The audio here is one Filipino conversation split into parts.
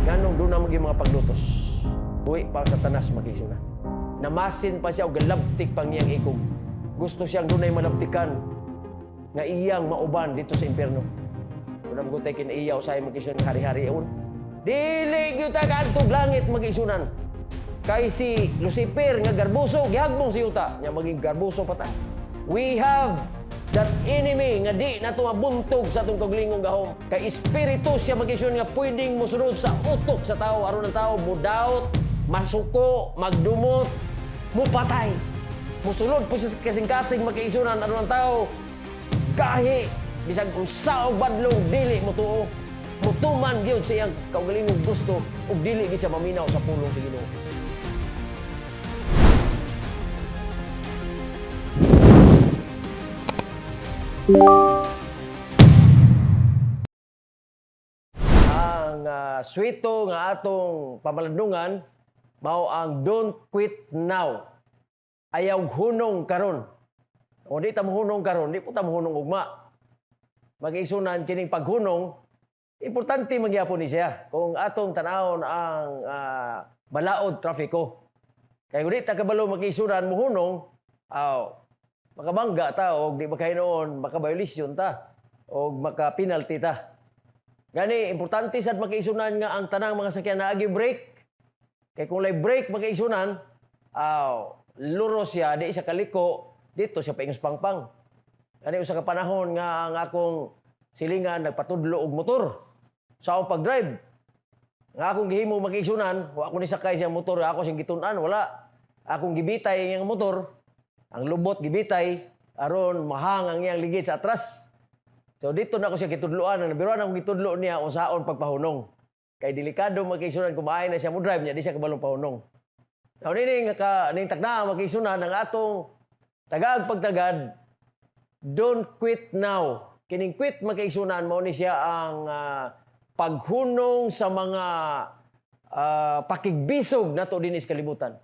Ganong doon na mga paglutos. Buwi pa sa tanas makisuna. Namasin pa siya o galabtik pang iyang ikog. Gusto siyang doon ay malabtikan nga iyang mauban dito sa impyerno. Unang gutay kinaiyaw sa makisunan hari-hari yun. Dili gyud ta kadtog langit magisunan. Kay si Lucifer nga garbuso gihagbong si Yuta nya maging garbuso pa ta. We have that enemy nga di nato mabuntog sa atong kaglingong gahom. Kay espiritu siya magisunan nga pwedeng mosunod sa utok sa tao aron ang tao mudaot, masuko, magdumot, mupatay. Musulod po siya kasing-kasing magkaisunan aron ang tao kahi bisag unsa og badlong dili mo tuo. Mutuman gyud sa iyang kaugalingong gusto ug dili gyud siya maminaw sa pulong sa Ginoo. Ang swito nga atong pamalandungan mao ang don't quit now. Ayaw hunong karon. O di ta mohunong karon, di po ta mohunong ugma. Mag-isunan kining paghunong, importante magyapon ni siya kung atong tanawon ang balaod trafiko. Kaya kung di ta kabalo mag-isunan mohunong, makabangga ta o di makahinoon, makabayulisyon ta o makapenalty ta. Gani, importante sad makaisunan nga ang tanang mga sakyan na agi break. Kaya kung lay break makaisunan, luros siya, di siya kaliko, dito siya paingos pangpang. Gani, usa ka panahon nga ang akong silingan nagpatudlo og motor sa akong pag-drive. Nga akong gihimo makaisunan, wa ako ni sakay siyang motor, ako siyang gitun-an, wala. Akong gibitay ang motor, ang lubot gibitay, aron mahang ang iyang ligid sa atras. So dito na ako siya gitudloan, ang nabiruan akong gitudlo niya unsaon pagpahunong. Kay delikado magkaisunan kung maayo na siya mo drive niya, di siya kabalong pahunong. Now ning takna magkaisunan ang atong tagag pagtagad, don't quit now. Kining quit magkaisunan mao ni siya ang paghunong sa mga pakigbisog nato dinis kalibutan.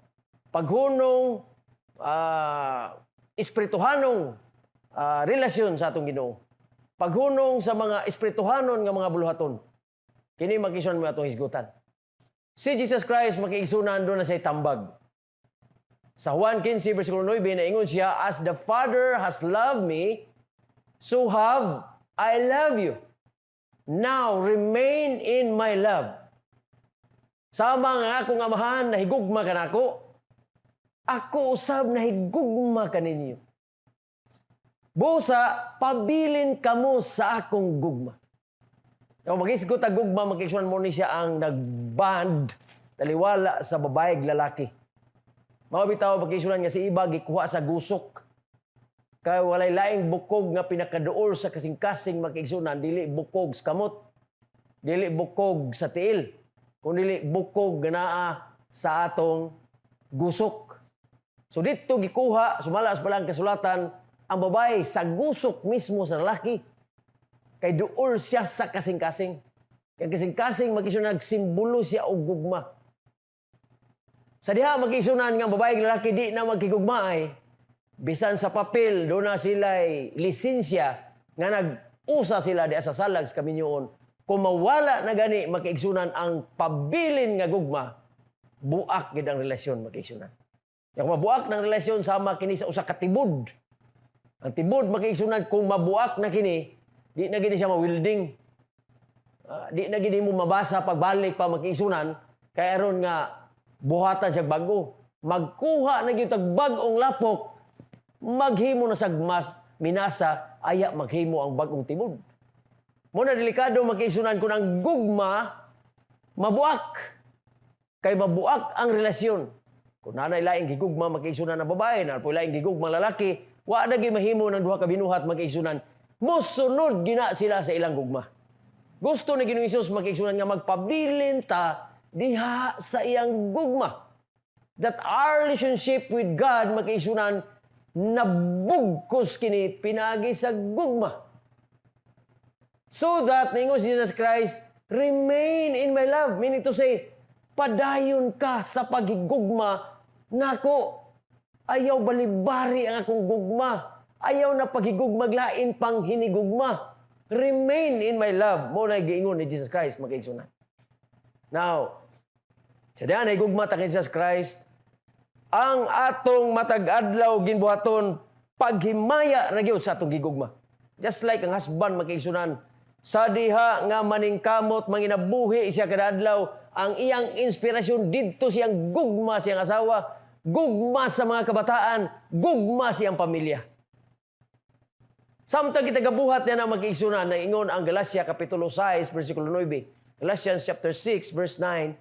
Paghunong espirituhanong relasyon sa atong Ginoo. Paghunong sa mga espirituhanon nga mga buluhaton. Kini magkisunan mo atong hisgutan. Si Jesus Christ makiigsunan doon na siya tambag. Sa Juan 15 versikulo 9 naingon siya, as the Father has loved me, so have I love you. Now remain in my love. Sama nga akong amahan na higugma kanako, ako usab na higugma kaninyo. Busa, pabilin kamo sa akong gugma. Kung mag-isgot ang gugma, mag-iksunan mo ni siya ang nagband, taliwala sa babaeng lalaki. Mga bitaw, mag-iksunan nga si iba, gikuha sa gusok. Kaya walay laing bukog nga pinakaduol sa kasing-kasing mag-iksunan, dili bukog sa kamot, dili bukog sa tiil, kung dili bukog ganaa sa atong gusok. So dito gikuha, sumalas pa lang kasulatan, ang babae sa gusok mismo sa lalaki. Kay duol siya sa kasing-kasing. Kaya kasing-kasing mag-isunan, nagsimbolo siya og gugma. Sa diha mag-isunan nga babae lalaki di na magkigugma ay, bisan sa papel, doon na sila'y lisensya nga nag-usa sila di sa salag sa kaminyoon. Kung mawala na gani magkaigsunan ang pabilin nga gugma, buak gid ang relasyon magkaigsunan. Kung mabuak ng relasyon sama kini sa usa ka tibod. Ang tibod magkaigsunan kung mabuak na kini, di na gini siya ma-wielding. Di na gini mo mabasa pagbalik pa magkaigsunan, kaya aron nga buhatan siya bago. Magkuha na gyud tag bag-ong lapok, maghimo na sagmas minasa aya maghimo ang bag-ong tibod. Muna delikado magkaigsunan kung ang gugma mabuak. Kay mabuak ang relasyon. Kung nanay laing gigugma magkaigsunan na babae, na po laing gigugma lalaki, wa na mahimo ng duha ka binuhat magkaigsunan. Mosunod gina sila sa ilang gugma. Gusto ni Ginoong Hesus magkaigsunan nga magpabilin ta diha sa iyang gugma. That our relationship with God magkaigsunan nabugkos kini pinagi sa gugma. So that, ningon si Jesus Christ, remain in my love. Meaning to say, padayon ka sa paghigugma nako. Ayaw balibari ang akong gugma. Ayaw na paghigugma lain pang hinigugma. Remain in my love. Mo na giingon ni Jesus Christ magkaigsunan. Now, sa diyan ay gugma ta kay Jesus Christ, ang atong matag adlaw ginbuhaton paghimaya ra gyud sa atong gigugma. Just like ang husband magkaigsunan, sa diha nga maningkamot manginabuhi siya kada adlaw, ang iyang inspirasyon didto siyang gugma siyang asawa, gugma sa mga kabataan, gugma siyang pamilya. Samtang kita gabuhat niya na magkaigsunan, na ingon ang Galacia Kapitulo 6, versikulo 9, Galatians chapter 6, verse 9,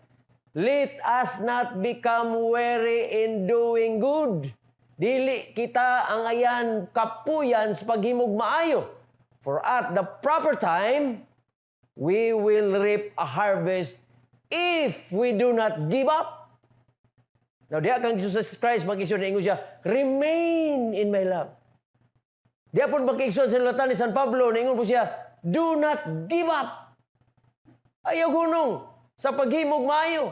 let us not become weary in doing good. Dili kita ang ayan kapuyan sa paghimog maayo. For at the proper time, we will reap a harvest if we do not give up. Now, diya kang Jesus Christ, mag-isyon na ingon siya, remain in my love. Diya po mag-isyon sa latan ni San Pablo, na ingon po siya, do not give up. Ayaw hunong sa paghimog maayo.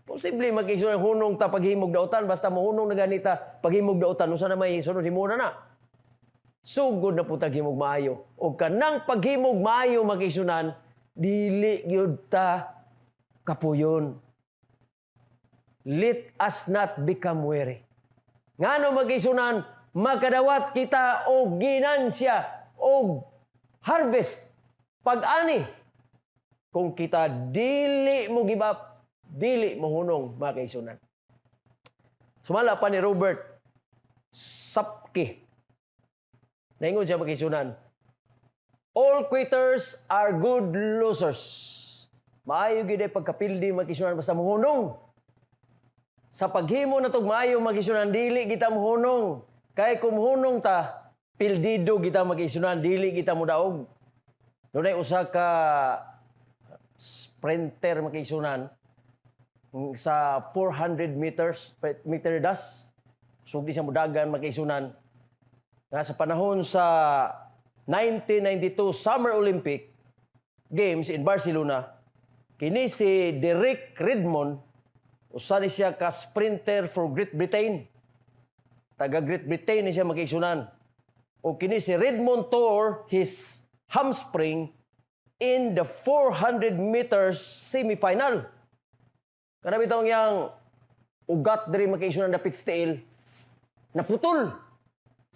Posible mag-isyon ng hunong ta paghimog dautan, basta mohunong na ganita paghimog dautan, usa na may sunod himuna na. Sugod na po taghimog maayo. O kanang paghimog maayo mag-isunan, dili gyud ta kapuyon. Let us not become weary. Ngano mag-isunan, makadawat kita og ginansya og harvest pag-ani. Kung kita dili mo give up, dili mo hunong makaisunan. Sumala pa ni Robert Sapke. Naingon siya makaisunan. All quitters are good losers. Maayo gid ay pagkapildi makaisunan basta mohunong. Sa paghimo na tog maayo makaisunan dili kita mohunong. Kay kung mohunong ta, pildido kita makaisunan dili kita modaog. Dunay usa ka sprinter makaisunan sa 400 meter dash. Sugdi siya mudagan makaisunan. Nga sa panahon sa 1992 Summer Olympic Games in Barcelona, kini si Derek Redmond, usa ni siya ka sprinter for Great Britain. Taga Great Britain ni siya makaisunan. O kini si Redmond tore his hamstring in the 400 meters semifinal. Kada bitaw yang ugat diri makaisunan dapit steel, naputol.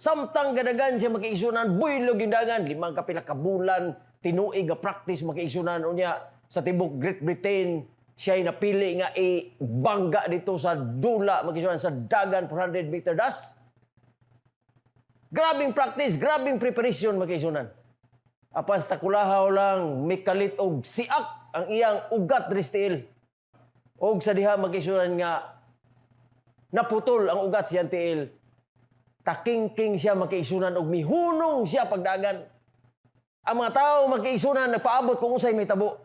Samtang gadagan siya makaisunan, buylog yung dagan, 5 kapila ka bulan, tinuig nga practice makaisunan unya sa tibok Great Britain. Siya'y napili nga i-bangga dito sa dula makaisunan sa dagan 400 meter dash. Grabing practice, grabing preparation makaisunan. Apas takulahaw lang, mikalit og siak ang iyang ugat diri steel. Og sa diha makaisunan nga naputol ang ugat siyang tiil. Taking-king siya makaisunan og mihunong siya pagdagan. Ang mga tao makaisunan nagpaabot kung usay may tabo.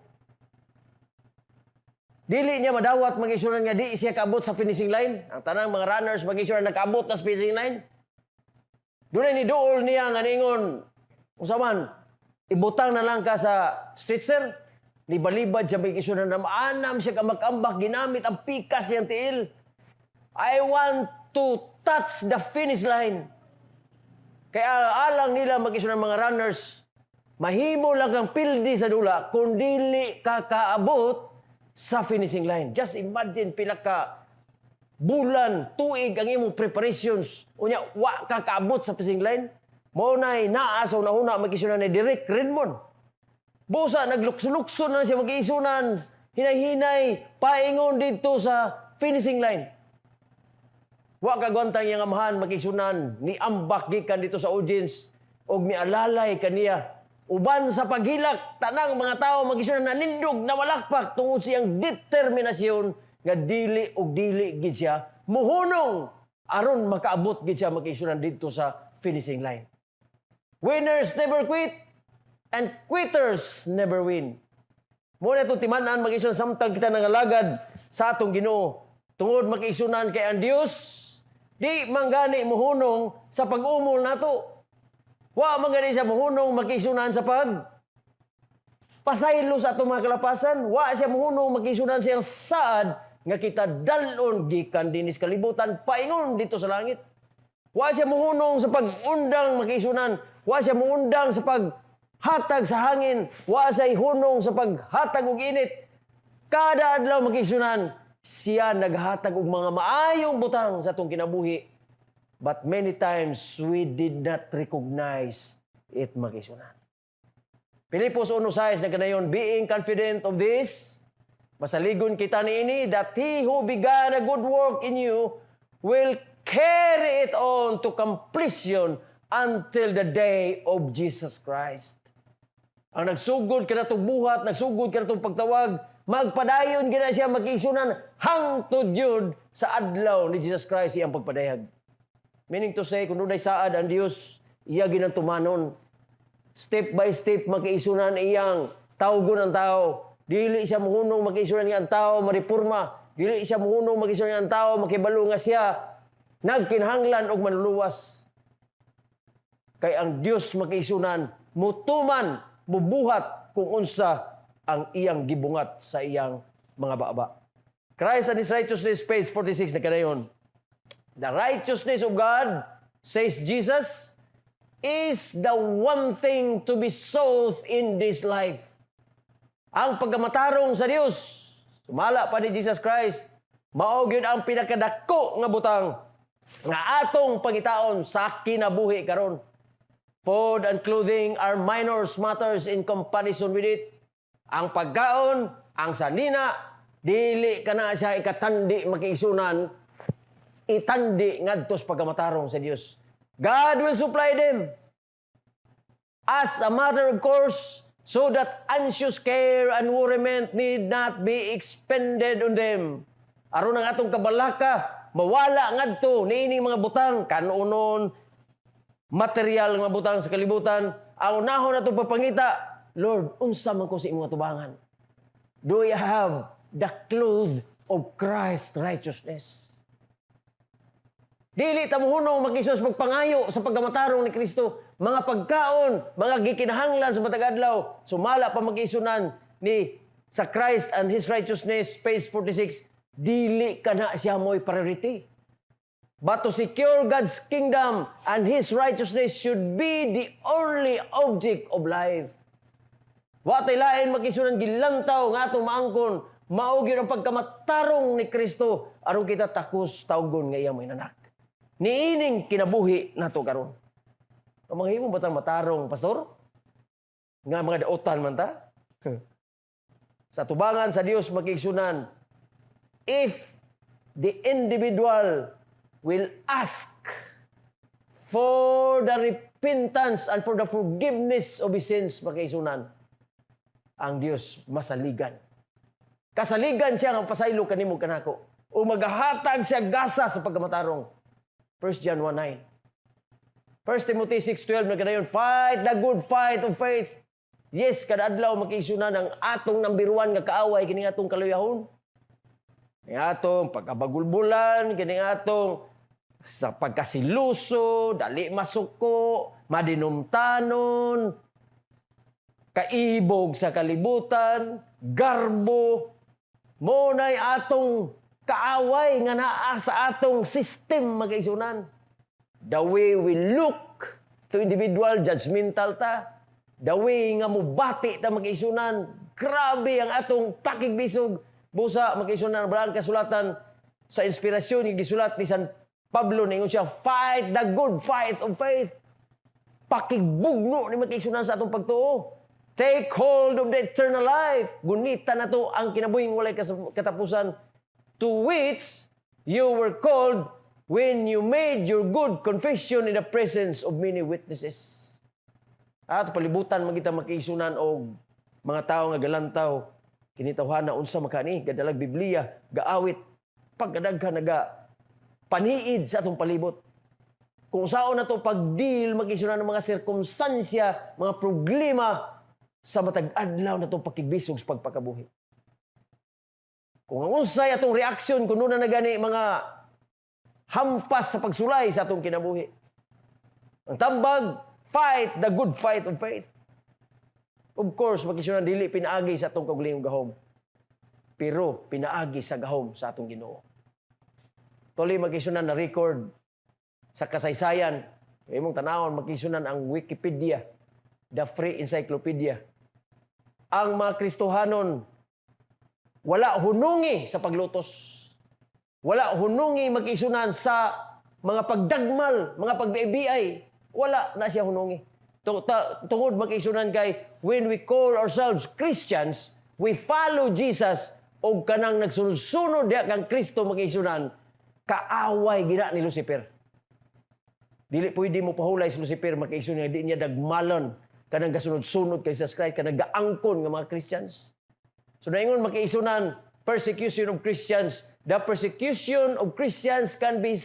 Dili niya madawat makaisunan nga di siya kaabot sa finishing line. Ang tanang mga runners makaisunan nakaabot sa finishing line. Dunay ni duol niya nga ningon usaman ibutang na lang ka sa stretcher. Libalibad siya makaisunan na maanam siya kamakambak ginamit ang pikas niyang tiil. I want to touch the finish line. Kaya alang nila mag-iso ng mga runners, mahimo lang ang pildi sa dula kung dili ka kaabot sa finishing line. Just imagine pila ka bulan, tuig ang imong preparations. Unya, wa ka kaabot sa finishing line. Mao na'y naasaw na huna mag-iso na ni Derek Redmond. Busa, naglukso-lukso na siya mag-iisunan, hinay-hinay, paingon dito sa finishing line. Wa kagwantang iyang amahan makisunan ni ambak gikan dito sa audience og mialalay kaniya. Uban sa paghilak tanang mga tao magisunan nanindog na walakpak tungod siyang determinasyon nga dili og dili gid siya muhunong aron makaabot gid siya makisunan dito sa finishing line. Winners never quit and quitters never win. Mo na ito timanan makisunan samtang kita nangalagad sa atong Ginoo tungod makisunan kay ang Dios di manggani muhunong sa pag-umol nato. Wa manggani siya muhunong makisunan sa pasaylo sa atong mga kalapasan. Wa siya muhunong makisunan siyang saad nga kita dalon gikan dinis kalibutan paingon dito sa langit. Wa siya muhunong sa pag-undang makisunan. Wa siya muundang sa paghatag sa hangin. Wa siya hunong sa paghatag og init. Kada adlaw makisunan, siya naghatag og mga maayong butang sa atong kinabuhi. But many times, we did not recognize it makisunan. Pilipos 1:6 na kanayon, being confident of this, masaligon kita niini, that he who began a good work in you will carry it on to completion until the day of Jesus Christ. Ang nagsugod ka na itong buhat, nagsugod ka na itong pagtawag, magpadayon gina siya makisunan hangtod yun sa adlaw ni Jesus Christ iyang pagpadayag. Meaning to say, kung doon ay saad ang Diyos, iya ginantumanon. Step by step makiisunan iyang tawgon ang tao. Dili siya muhunong makiisunan nga ang tao maripurma. Dili siya muhunong makiisunan nga ang tao makibalo nga siya nagkinhanglan og manluluwas. Kay ang Diyos makiisunan mutuman mubuhat kung unsa ang iyang gibungat sa iyang mga baba. Christ and His righteousness, page 46 na kanayon. The righteousness of God, says Jesus, is the one thing to be sought in this life. Ang pagkamatarong sa Dios, sumala pa ni Jesus Christ, mao gyud ang pinakadako nga butang nga atong pangitaon sa kinabuhi karon. Food and clothing are minor matters in comparison with it. Ang pagkaon, ang sanina, dili ka na siya ikatandi makiisunan, itandi ngadto sa pagkamatarong sa Dios. God will supply them as a matter of course, so that anxious care and worriment need not be expended on them. Aron ang atong kabalaka, mawala ngadto niining mga butang, kanunon, material nga butang sa kalibutan, ang unahon atong papangita, Lord, unsa man ko sa imong tubangan? Do you have the cloth of Christ's righteousness? Dili ta muhunong makisos magpangayo sa pagkamatarong ni Kristo. Mga pagkaon, mga gikinahanglan sa matag adlaw, sumala pa mag-isunan ni sa Christ and His righteousness, page 46, dili ka na siya mo'y priority. But to secure God's kingdom and His righteousness should be the only object of life. Watay lain makisunan gilantaw nga atong maangkon, mao gyud ang pagkamatarong ni Kristo aron kita takos tawgon nga iya may nanak. Niining kinabuhi nato karon. Ang mga himo batang matarong pastor? Nga mga daotan man ta? Sa tubangan sa Dios makigsunan, if the individual will ask for the repentance and for the forgiveness of his sins, makigsunan, ang Dios masaligan. Kasaligan siya ang pasaylo kanimo kanako. O maghahatag siya gasa sa pagkamatarong. 1 John 1:9. 1 Timothy 6:12 na kanayon, fight the good fight of faith. Yes, kada adlaw makisunan ang atong number 1 nga kaaway kini atong kaluyahon. Kini atong pagkabagulbulan, kini atong sa pagkasiluso, dali masuko, madinumtanon, kaibog sa kalibutan, garbo, mo na'y atong kaaway nga naa sa atong system magkaisunan. The way we look to individual, judgmental ta. The way nga mubati ta magkaisunan, grabe ang atong pakigbisog. Busa magkaisunan, balang kasulatan sa inspirasyon yung gisulat ni San Pablo, ningon siya, fight the good fight of faith. Pakigbugno ni magkaisunan sa atong pagtuo. Take hold of the eternal life. Gunita na to ang kinabuhing walay katapusan, to which you were called when you made your good confession in the presence of many witnesses. At palibutan magita makisunan og mga tao nga galantaw, kinitawhan na unsa makani, gadalag Biblia, gaawit, pagkadaghan naga paniid sa atong palibot. Kung saan na to pag-deal makisunan ng mga sirkumstansya, mga problema, sa matag adlaw na itong pakigbisog sa pagpakabuhi. Kung ang unsay atong reaksyon, kung na gani mga hampas sa pagsulay sa atong kinabuhi. Ang tambag, fight the good fight of faith. Of course, makisunan dili pinaagi sa atong kaugalingong gahom. Pero pinaagi sa gahom sa atong Ginoo. Tuloy makisunan na record sa kasaysayan. Imong tanawon makisunan ang Wikipedia, the free encyclopedia. Ang mga Kristohanon Wala hunungi sa paglutos. Wala hunungi mag-isunan sa mga pagdagmal, mga pagbiibiyay. Wala na siya hunungi. Tungod mag-isunan kay, when we call ourselves Christians, we follow Jesus, o kanang nagsunod-sunod diya kang Kristo mag-isunan, kaaway gina ni Lucifer. Dili pwede mo pahulay si Lucifer mag-isunan, di niya dagmalon, kanang gasunod-sunod kay Jesus Christ, kanang gaangkon ng mga Christians. So naingon mag-isunan, persecution of Christians. The persecution of Christians can be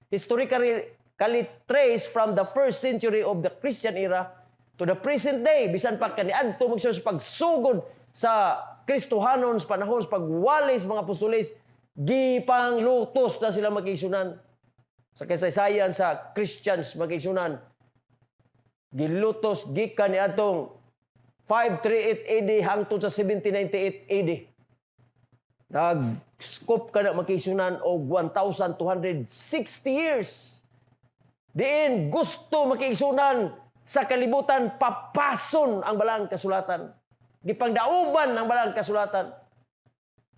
historically traced from the first century of the Christian era to the present day. Bisan pa kaniadto magsiya sa pagsugod sa Kristohanon sa panahon sa pagwalis mga apostoles, gipanglutos na sila mag-isunan. Sa kasaysayan sa Christians mag-isunan, gilutos gikan ni atong 538 AD hangtod sa 1798 AD. Nag-scope ka na makisunan o 1,260 years. Diin gusto makisunan sa kalibutan, papason ang balang kasulatan. Gipangdauban ang balang kasulatan.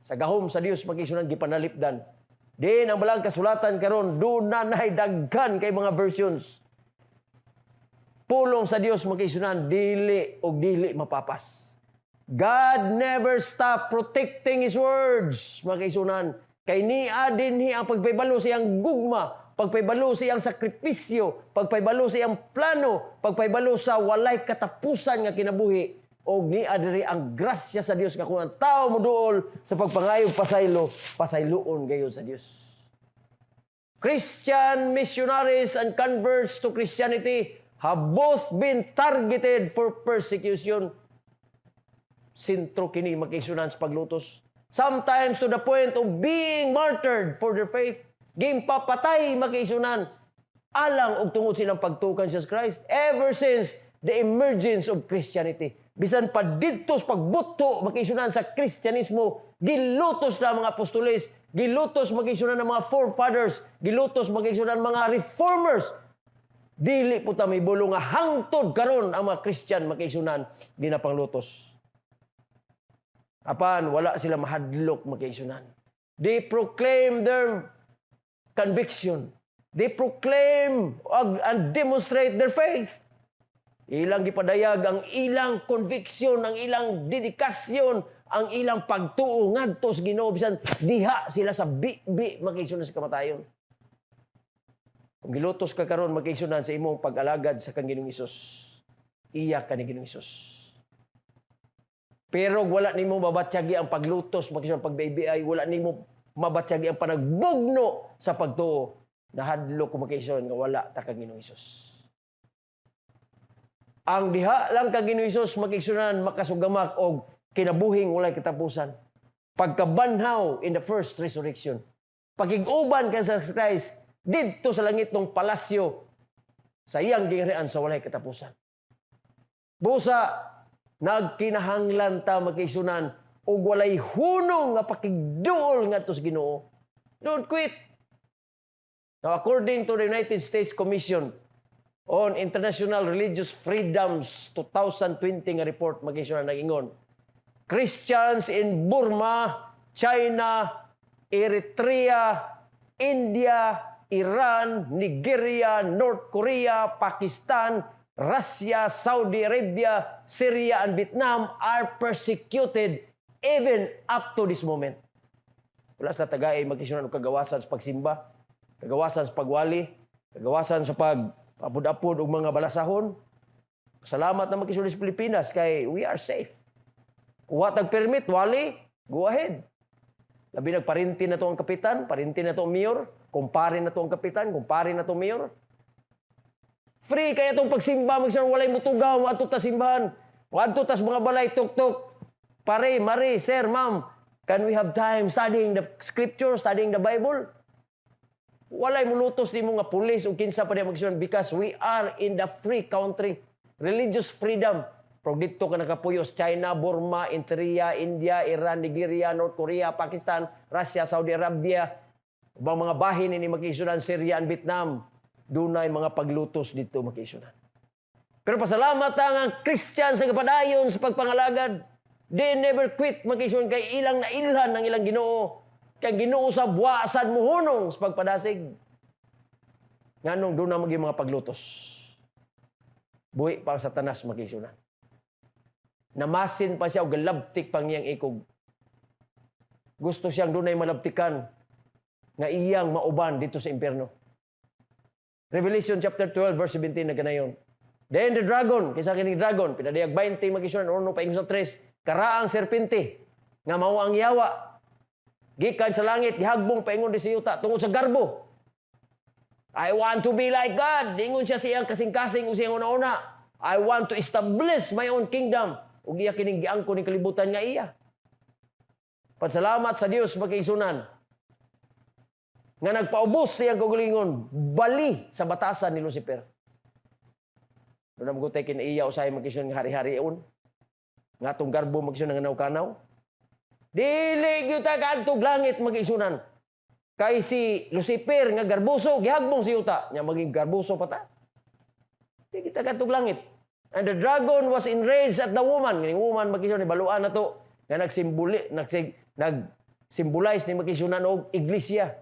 Sa gahom sa Dios makisunan gipanalipdan. Diin ang balang kasulatan karon doon na daghan kay mga versions. Pulong sa Dios makisunan dili o dili mapapas. God never stop protecting His words, mga kaisunan. Kay niya din ang pagpaybalo siyang gugma, pagpaybalo siyang sakripisyo, pagpaybalo siyang plano, pagpaybalo sa walay katapusan nga kinabuhi, o niya diri ang grasya sa Dios nga kung ang tao mo duol sa pagpangayog pasayloon gayon sa Dios. Christian missionaries and converts to Christianity have both been targeted for persecution. Sintro kini makisunan sa paglutos. Sometimes to the point of being martyred for their faith. Gimpapatay makisunan alang og tungod silang pagtukan sa Christ ever since the emergence of Christianity. Bisan pa didto sa pagbuto makisunan sa Kristyanismo, gilutos na mga apostoles, gilutos makisunan ng mga forefathers, gilutos makisunan mga reformers. Dili po ta may bulong nga hangtod karon ang mga Christian makisunan ginapanglutos. Apan, wala sila mahadlok magkaisunan. They proclaim their conviction. They proclaim and demonstrate their faith. Ilang gipadayag ang ilang conviction, ang ilang dedikasyon, ang ilang pagtuo ngadto sa Ginoo bisan diha sila sa bi magkaisunan sa kamatayon. Kung gilutos ka karon magkaisunan sa imong pag-alagad sa kang Ginoong Hesus, iyak ka ni Ginoong Hesus. Pero wala nimo mabatyagi ang paglutos, magkisang pagbaybay, wala nimo mabatyagi ang panagbugno sa pagtuo. Nahadlo ko makison nga wala ta kang Ginoong Hesus. Ang diha lang kang Ginoong Hesus makisunan makasugamak og kinabuhing walay katapusan. Pagkabanhaw in the first resurrection. Pagig-uban kan sa Christ didto sa langit ng palasyo sa iyang gingrian sa walay katapusan. Busa nagkinahanglan ta magkaisunan og walay hunong nga pakigduol ngadto sa Ginoo. Don't quit. Now, according to the United States Commission on International Religious Freedoms 2020 nga report magkaisunan nag-ingon, Christians in Burma, China, Eritrea, India, Iran, Nigeria, North Korea, Pakistan, Russia, Saudi Arabia, Syria, and Vietnam are persecuted even up to this moment. Wala sa tagay magkisunan og kagawasan sa pagsimba, kagawasan sa pagwali, kagawasan sa pag-apod-apod og mga balasahon. Salamat na magkisunan sa Pilipinas kay we are safe. Kung watag permit, wali, go ahead. Labi nagparinti na to ang kapitan, parinti na to ang mayor, kumpare na to ang kapitan, kumpare na to ang mayor. Free kaya itong pagsimba, magsabi walay mutugaw, maadto ta simbahan, maadto tas mga balay, tuk-tuk. Pare, mari, sir, ma'am, can we have time studying the scripture, studying the Bible? Walay mulutos ni mga pulis o kinsa pa niya magsabi because we are in the free country. Religious freedom. Pero dito ka nakapuyos, China, Burma, Eritrea, India, Iran, Nigeria, North Korea, Pakistan, Russia, Saudi Arabia, ubang mga bahin ni magkisunan, Syria and Vietnam. Dunay mga paglutos dito makisunan. Pero pasalamat ang Christians na kapadayon sa pagpangalagad. They never quit magkaigsunan kay ilang nailhan ng ilang Ginoo. Kay Ginoo sa buwasan muhunong sa pagpadasig. Nganong doon na maging mga paglutos. Buhi pa ang Satanas magkaigsunan. Namasin pa siya o galabtik pang iyang ikog. Gusto siyang doon ay malabtikan nga iyang mauban dito sa impyerno. Revelation chapter 12 verse 17 na ganayon. Then the dragon, kisa kining dragon, pinadayag 20 magkisunan, uno pa sa 3, karaang serpente, nga mao ang yawa. Gikan sa langit, gihagbong paingon di sa yuta, tungod sa garbo. I want to be like God. Ingon siya siyang kasing-kasing o siyang una-una. I want to establish my own kingdom. Ug iya kining giangko ni kalibutan nga iya. Pasalamat sa Dios magkaigsunan nga nagpaubos siyang kagalingon, bali sa batasan ni Lucifer. Doon na magutay kinaiya usay magkisunan nga hari-harion. Nga itong garbo magkisunan nga naukanaw. Dili gyud ta kadtog langit magkisunan. Kay si Lucifer nga garbuso, gihagbong si yuta. Nya maging garbuso pa ta. Di kita kadtog langit. And the dragon was enraged at the woman. Yung woman magkisunan, baluan na to. Nga nag-symbolize ni magkisunan og iglesia.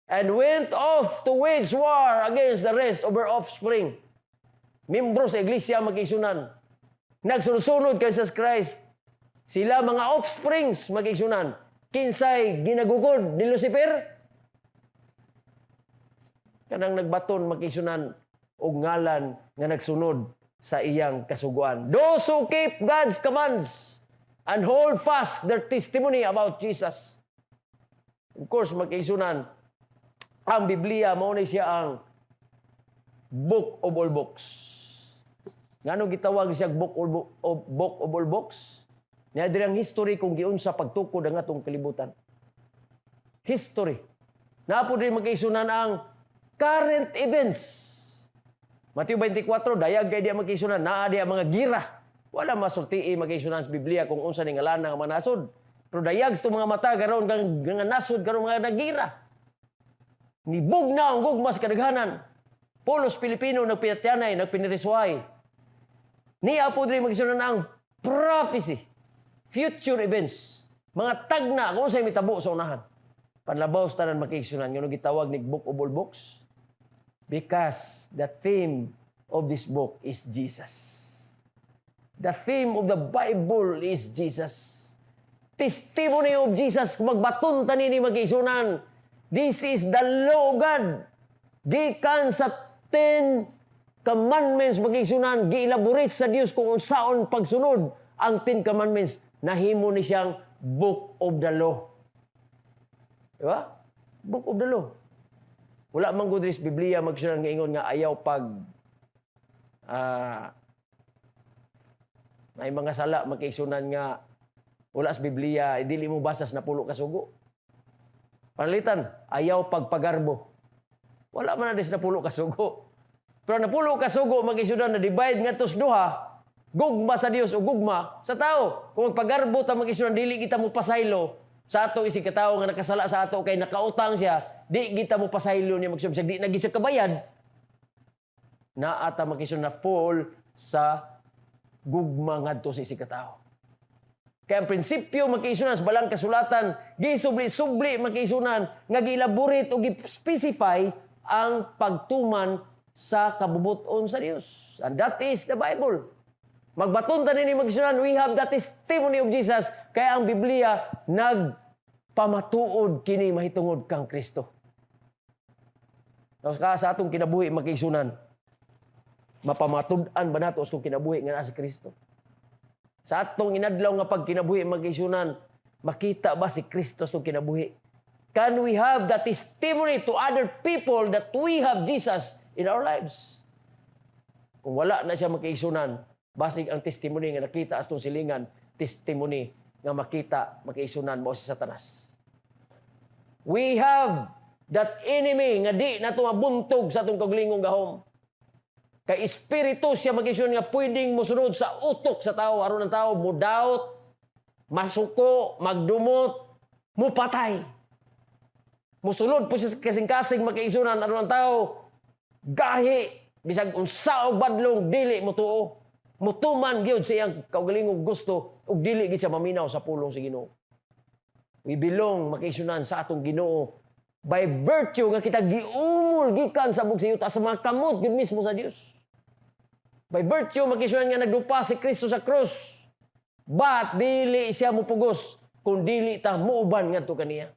And went off to wage war against the rest of her offspring. Membro sa iglesia magkisunan. Nagsunod-sunod kay Jesus Christ. Sila mga offsprings magkisunan. Kinsay ginagugod ni Lucifer? Kanang nagbaton magkisunan og ngalan nga nagsunod sa iyang kasuguan. Those who keep God's commands and hold fast their testimony about Jesus. Of course, magkisunan, ang Biblia, mao ni siya ang book of all books. Ngano gitawag siya book of all books? Niya dirang history kung giunsa pagtukod ang atong kalibutan. History. Napo din magkaisunan ang current events. Mateo 24, dayag kay diya magkaisunan, naa diya mga gira. Wala masultii magkaisunan sa Biblia kung unsa ni ngalan nga manasod. Pero dayag sa mga mata karon nga nasod karon mga nagira. Ni bugna ang gugma sa kadaghanan. Pulos Pilipino nagpiyatyanay, nagpinirisway. Ni apo diri magsunan ang prophecy, future events, mga tagna kung sa'y mitabo sa unahan. Panlabaw sa tanan makikisunan, yung gitawag ni Book of All Books. Because the theme of this book is Jesus. The theme of the Bible is Jesus. Testimony of Jesus, magbaton tani ni magkisunan. This is the law of God. Gikan sa 10 commandments magkisunan, gi-elaborate sa Dios kung unsaon pagsunod ang 10 commandments. Nahimo ni siyang Book of the Law. Diba? Book of the Law. Wala man gud sa Biblia magsunan nga ingon nga ayaw pag may mga sala magkaisunan nga wala sa Biblia, dili mo basas na pulo ka sugo. Panalitan, ayaw pagpagarbo. Wala man na des na pulo ka sugo. Pero na pulo ka sugo magkaisunan na divide nga tos duha, gugma sa Dios o gugma sa tao. Kung magpagarbo ta magkaisunan dili kita mo pasaylo sa ato isig katao nga nakasala sa ato kay nakautang siya, di kita mo pasaylo niya magsubsag di na gid kabayad. Na ata magkaisunan na fall sa gugma ngadto sa isig katao. Kaya ang prinsipyo magkaisunan sa balang kasulatan, gisubli-subli magkaisunan, nga gi-elaborate o gi-specify ang pagtuman sa kabubuton sa Dios. And that is the Bible. Magbaton tanin ni magkaisunan, we have the testimony of Jesus. Kaya ang Biblia nagpamatuod kini mahitungod kang Kristo. Tapos sa atong kinabuhi magkaisunan, mapamatud-an ba nato sa kinabuhi nga na si Kristo? Sa atong inadlaw nga pagkinabuhi magkaisunan, makita ba si Kristo sa kinabuhi? Can we have the testimony to other people that we have Jesus in our lives? Kung wala na siya magkaisunan, basig ang testimony nga nakita sa atong silingan, testimony nga makita magkaisunan mo si Satanas. We have that enemy nga di na mabuntog sa atong kaglingong gahom. Kay espiritu siya magkaisunan nga pwedeng musunod sa utok sa tao, aron ang tao mudaot, masuko, magdumot, mupatay. Musulod po siya kasing-kasing magkaisunan aron ang tao gahi bisag unsa og badlong dili mo tuo. mutuman gyud sa iyang kaugalingong gusto ug dili gid siya maminaw sa pulong sa Ginoo. We belong makaisunan sa atong Ginoo by virtue nga kita giumol gikan sa bug sa yuta sa mga kamot gyud mismo sa Dios. By virtue makaisunan nga nagdupa si Kristo sa krus. But dili siya mupugos kung dili ta muuban ngadto kaniya.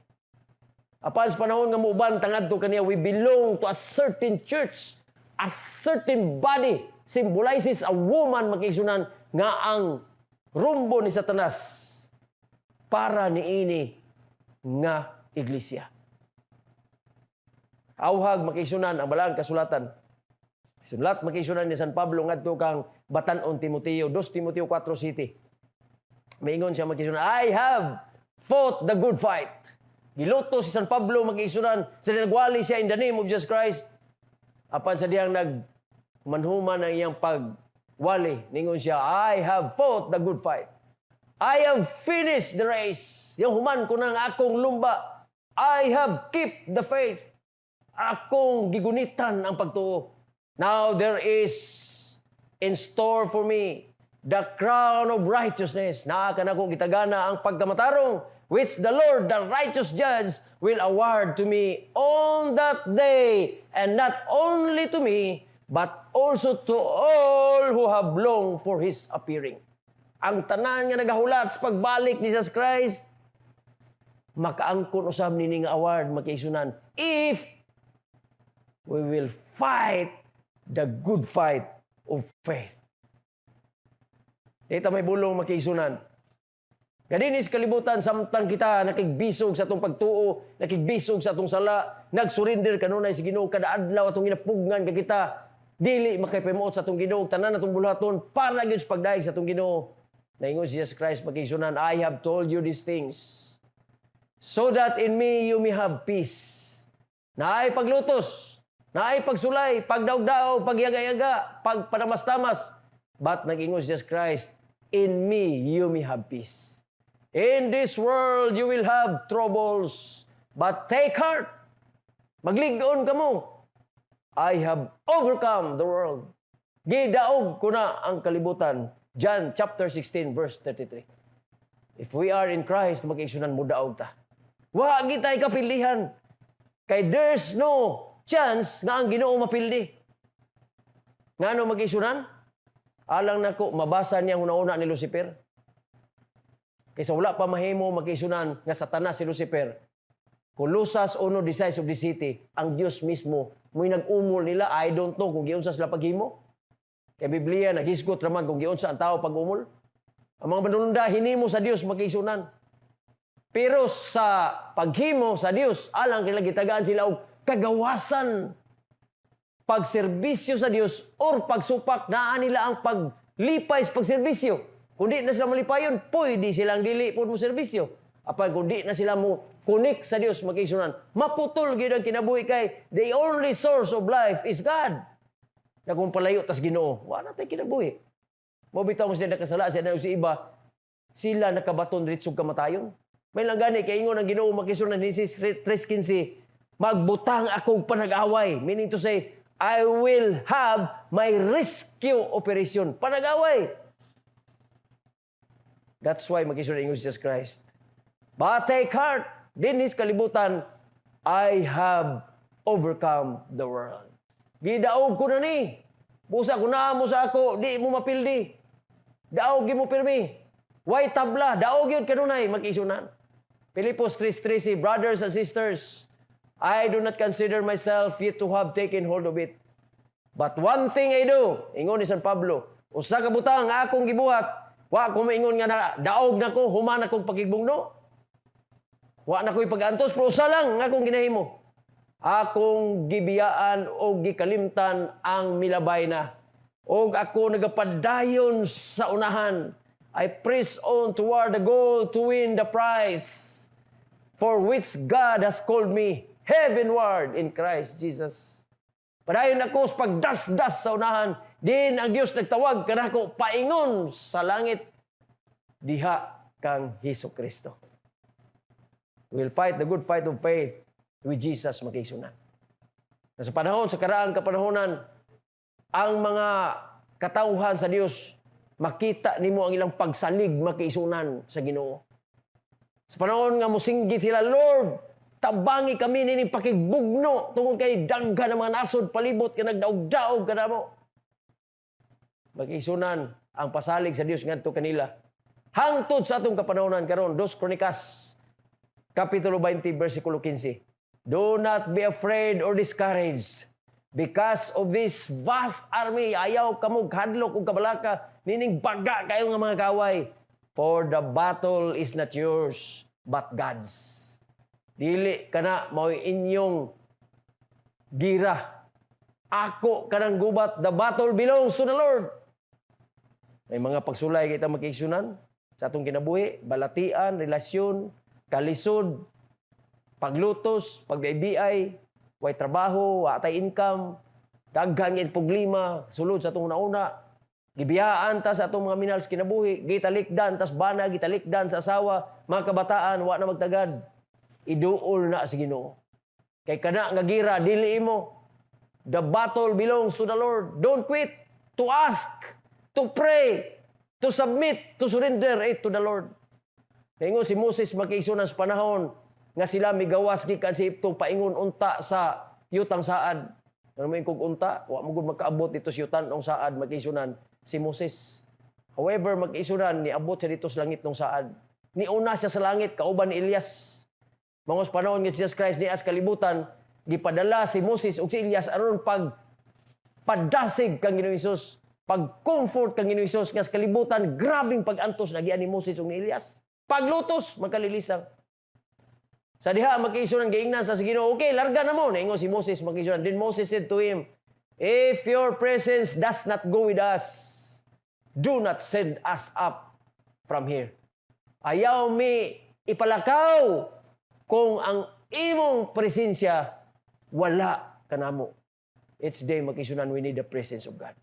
Apan sa panahon nga muuban tangad to kaniya, we belong to a certain church, a certain body, symbolizes a woman makisunan nga ang rumbo ni Satanas para niini nga iglesia. Awhag makisunan ang balang kasulatan. Sulat makisunan ni San Pablo ngadto kang batan-on Timoteo, 2 Timoteo 4:7. Maingon siya makisunan, I have fought the good fight. Giluto si San Pablo makisunan, sa nagwali siya in the name of Jesus Christ. Apan sa diyang nagmanhuman ng iyang pagwali, ningon siya, I have fought the good fight. I have finished the race. Yung human ko ng akong lumba. I have kept the faith. Akong gigunitan ang pagtuo. Now there is in store for me the crown of righteousness. Naa ka na ko gitagana ang pagkamatarong which the Lord, the righteous judge, will award to me on that day, and not only to me, but also to all who have longed for His appearing. Ang tanan nga nagahulat sa pagbalik ni Jesus Christ, makaangkon usab nini nga award makiisunan if we will fight the good fight of faith. Ito may bulong makiisunan. Kadinis kalibutan, samtang kita nakigbisog sa atong pagtuo, nakigbisog sa atong sala, nagsurrender kanunay sa Ginoo, kada adlaw atong ginapugngan ka kita, dili makaipahimuot sa atong Ginoo, tanan atong buluhaton, para gyud sa pagdaig sa atong Ginoo. Naingon si Jesus Christ makiisunan, I have told you these things, so that in me you may have peace. Naay paglutos, naay pagsulay, pagdaog-daog, pagyaga-yaga, pagpanamas-tamas. But nag-ingon si Jesus Christ, in me you may have peace. In this world you will have troubles, but take heart. Maglig-on ka mo. I have overcome the world. Gidaog ko na ang kalibutan. John chapter 16 verse 33. If we are in Christ, mag-iisunan mo daog ta. Wa gitay kapilihan. Kay there's no chance nga ang Ginoo mapildi. Ngano mag-iisunan? Alang nako mabasa niya una-una ni Lucifer. Kaysa wala pa mahimo mag-iisunan nga Satanas si Lucifer. Colossus 1:16 of the city, ang Dios mismo mo'y nag-umol nila. I don't know kung giunsa sila paghimo. Kay Biblia naghisgot raman kung giunsa ang tao pag-umol. Ang mga manununda hinimo sa Dios mag-iisunan. Pero sa paghimo sa Dios, alang kila gitagaan sila og kagawasan, pagserbisyo sa Dios or pagsupak, naa nila ang paglipay sa pagserbisyo. Kundi na sila malipayon, pwede silang dili po mo serbisyo. Apan kundi na sila mo kunik sa Dios makisunan, maputol gyud ang kinabuhi kay the only source of life is God. Na kung palayo tas Ginoo, wala tay kinabuhi. Mo bitaw mo sila nakasala sa si iba, sila nakabaton diretsog kamatayon. May lang gani kay ingon ang Ginoo makisunan ni 3:15, magbutang akong panag-away, meaning to say I will have my rescue operation. Panag-away. That's why mag-isunod ingon si Jesus Christ. But take heart, din his kalibutan, I have overcome the world. Gidaog ko na ni. Busa ko na mo sa ako, di mo mapildi. Daog mo pirmi. Why tabla? Daog yun kanunay, mag-isunan. Pilipos 3:13, brothers and sisters, I do not consider myself yet to have taken hold of it. But one thing I do, ingon ni San Pablo, usa ka butang nga akong gibuhat, wa ko maingon nga na daog na ko, human akong pakigbungno. Wa na ko'y pag-antos, pero usa lang nga akong ginahimo. Akong gibiyaan o gikalimtan ang milabay na. O ako nagapadayon sa unahan. I press on toward the goal to win the prize for which God has called me heavenward in Christ Jesus. Padayon ako sa pagdasdas sa unahan. Din ang Diyos nagtawag kanako paingon sa langit. Diha kang Hesukristo. We'll fight the good fight of faith with Jesus makisunan. Sa panahon, sa karaang kapanahonan, ang mga katauhan sa Diyos makita nimo ang ilang pagsalig makiisunan sa Ginoo. Sa panahon nga mosinggit sila, Lord, tabangi kami nining pakigbugno tungod kay daghan ng mga nasod palibot ka nagdaog-daog kanamo. Makiisunan ang pasalig sa Dios ngadto kanila. Hangtod sa atong kapanahonan karon, 2 Kronikas Kapitulo 20, versikulo 15. Do not be afraid or discouraged because of this vast army. Ayaw kamog hadlok ug kabalaka, nining baga kayo nga mga kaway. For the battle is not yours, but God's. Dili kana mao inyong gira. Ako kanang gubat, the battle belongs to the Lord. May mga pagsulay kita makiigsunan sa atong kinabuhi, balatian, relasyon, kalisod, paglutos, pagbiay, way trabaho, atay income, daghang gid problema, sulod sa atong nauna, gibiyaan ta sa atong mga minals kinabuhi, gitalikdan tas bana, gitalikdan sa asawa, mga kabataan wa na magtagad. Iduol na sa Ginoo. Kay kana nga gira dili imo. The battle belongs to the Lord. Don't quit to ask, to pray, to submit, to surrender it to the Lord. Ingon si Moses makiigsunan sa panahon nga sila migawas gikan sa Egypto paingon unta sa yutang saad. Ano mo kog unta? Wa mo gud makaabot dito sa yutan ng saad makiigsunan si Moses. However, makiigsunan ni abot sa dito sa langit ng saad. Niuna siya sa langit kauban ni Elias. Mangos panahon nga Jesus Christ ni as kalibutan, gipadala si Moses ug si Elias aron padasig kang Ginoong Hesus, pag-comfort kang Ginoong Hesus nga sa kalibutan, grabing pag-antos nagian ni Moses ug ni Elias. Paglutos, magkalilisang. Sa diha, makiisunan giingnan sa Ginoo, okay, larga na mo. Naingon si Moses, makiisunan. Then Moses said to him, if your presence does not go with us, do not send us up from here. Ayaw mi ipalakaw kung ang imong presensya wala kanamo. Each day, makiisunan, we need the presence of God.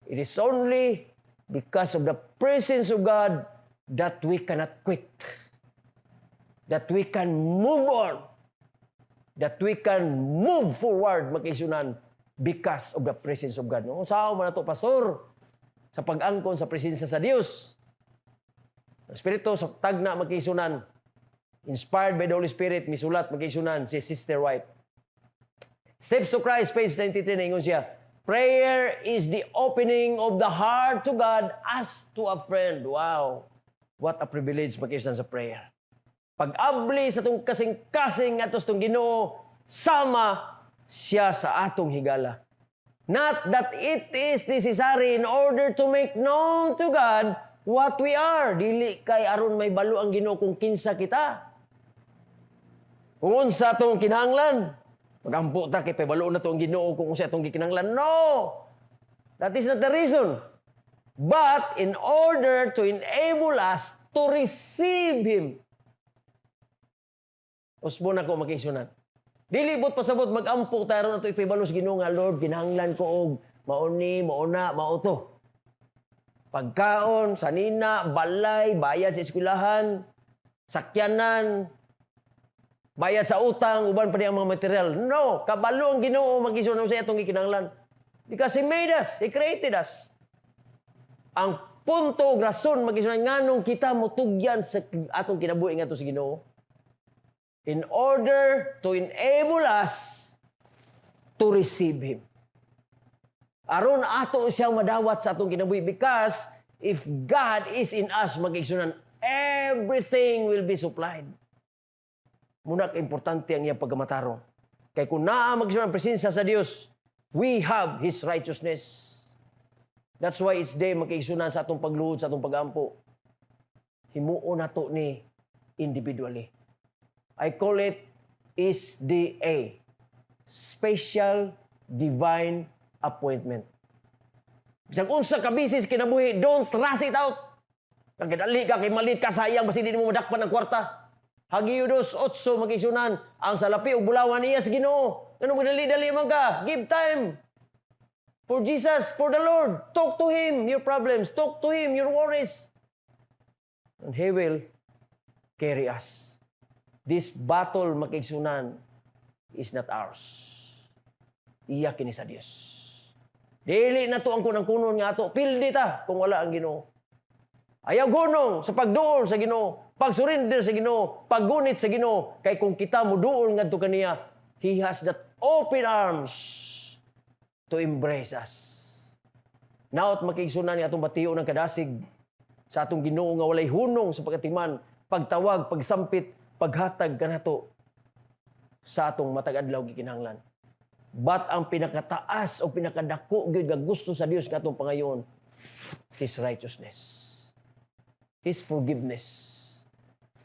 It is only because of the presence of God that we cannot quit, that we can move on, that we can move forward, makiisunan, because of the presence of God. No? Saan man nato, pastor, sa pag-angkon sa presensya sa Dios. Ang Espiritu sa tagna makiisunan, inspired by the Holy Spirit, misulat makiisunan si Sister White. Steps to Christ, page 93, naingon siya, prayer is the opening of the heart to God as to a friend. Wow! What a privilege makiisunan sa prayer. Pag-abli sa itong kasing-kasing atos itong Ginoo, sama siya sa atong higala. Not that it is necessary in order to make known to God what we are. Dili kay aron may balo ang Ginoo kung kinsa kita. Kung sa itong kinahanglan, magampo ta kay pabalo na itong Ginoo kung sa itong kinahanglan. No! That is not the reason. But in order to enable us to receive Him. Usbo na ko makiisunan. Dilibot pasabot mag-ampo tayo na ito ipibalos Ginoo nga, Lord, kinahanglan ko og mauni, mauna, mauto. Pagkaon, sanina, balay, bayad sa eskwelahan, sakyanan, bayad sa utang, uban pa niya ang mga material. No, kabalo ang Ginoo makiisunan sa itong gikinahanglan. Because He made us, He created us. Ang punto ug rason magisunan nganong kita motugyan sa atong kinabuhi ngadto sa Ginoo in order to enable us to receive Him. Aron ato siyang madawat sa atong kinabuhi because if God is in us magigsunan everything will be supplied. Muna ka importante ang iyang pagkamatarong. Kay kung naa magigsunan presensya sa Dios, we have His righteousness. That's why each day makiigsunan sa atong pagluhod, sa atong pagampo. Himuon nato ni individually. I call it SDA, Special Divine Appointment. Bisag unsa ka bisis kinabuhi, don't rush it out. Nagdali ka kay malit ka sayang basi di mo madakpan ng kwarta. Hagiudos 8 makiigsunan ang salapi ug bulawan niya sa Ginoo. Ganun dali-dali man ka, give time. For Jesus, for the Lord, talk to Him your problems, talk to Him your worries. And He will carry us. This battle, makiigsunan, is not ours. Iya kini sa Dios. Dili na to ang kunang-kunon nga ato. Pildi ta kung wala ang Ginoo. Ayaw gunong sa pagduol sa Ginoo, pagsurinder sa Ginoo, paggunit sa Ginoo. Kay kung kita mo duol ngadto kaniya, He has that open arms to embrace us. Naot makigsunan ni atong batiyo ng kadasig sa atong Ginoo nga walay hunong sa pagkatiman, pagtawag, pagsampit, paghatag kanato sa atong matag adlaw gikinahanglan. But ang pinakataas o pinakadako gyud nga gusto sa Dios nga atong pangayoon, His righteousness, His forgiveness,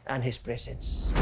and His presence.